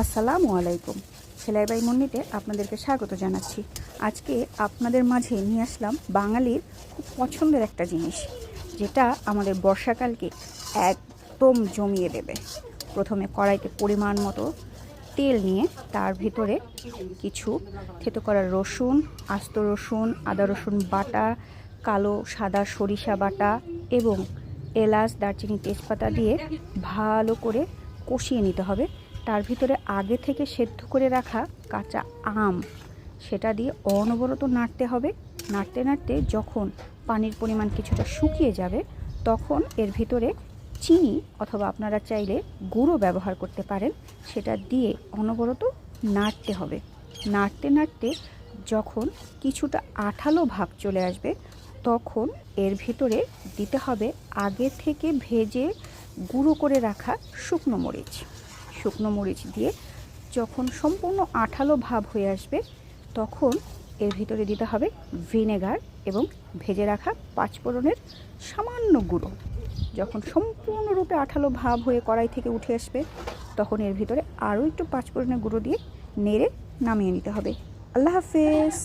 আসসালামু আলাইকুম। সেলাই বাই মুন্নিতে আপনাদেরকে স্বাগত জানাচ্ছি। আজকে আপনাদের মাঝে নিয়ে আসলাম বাঙালির খুব পছন্দের একটা জিনিস, যেটা আমাদের বর্ষাকালকে একদম জমিয়ে দেবে। প্রথমে কড়াইতে পরিমাণ মতো তেল নিয়ে তার ভিতরে কিছু থেতো করা রসুন, আস্ত রসুন, আদা রসুন বাটা, কালো সাদা সরিষা বাটা এবং এলাচ, দারচিনি, তেজপাতা দিয়ে ভালো করে কষিয়ে নিতে হবে। তার ভিতরে আগে থেকে সেদ্ধ করে রাখা কাঁচা আম, সেটা দিয়ে অনবরত নাড়তে হবে। নাড়তে নাড়তে যখন পানির পরিমাণ কিছুটা শুকিয়ে যাবে, তখন এর ভিতরে চিনি অথবা আপনারা চাইলে গুঁড়ো ব্যবহার করতে পারেন, সেটা দিয়ে অনবরত নাড়তে হবে। নাড়তে নাড়তে যখন কিছুটা আঠালো ভাব চলে আসবে, তখন এর ভিতরে দিতে হবে আগে থেকে ভেজে গুঁড়ো করে রাখা শুকনো মরিচ দিয়ে যখন সম্পূর্ণ আঠালো ভাব হয়ে আসবে, তখন এর ভিতরে দিতে হবে ভিনেগার এবং ভেজে রাখা পাঁচফোড়নের সামান্য গুঁড়ো। যখন সম্পূর্ণরূপে আঠালো ভাব হয়ে কড়াই থেকে উঠে আসবে, তখন এর ভিতরে আরও একটু পাঁচফোড়নের গুঁড়ো দিয়ে নেড়ে নামিয়ে নিতে হবে। আল্লাহ হাফেজ।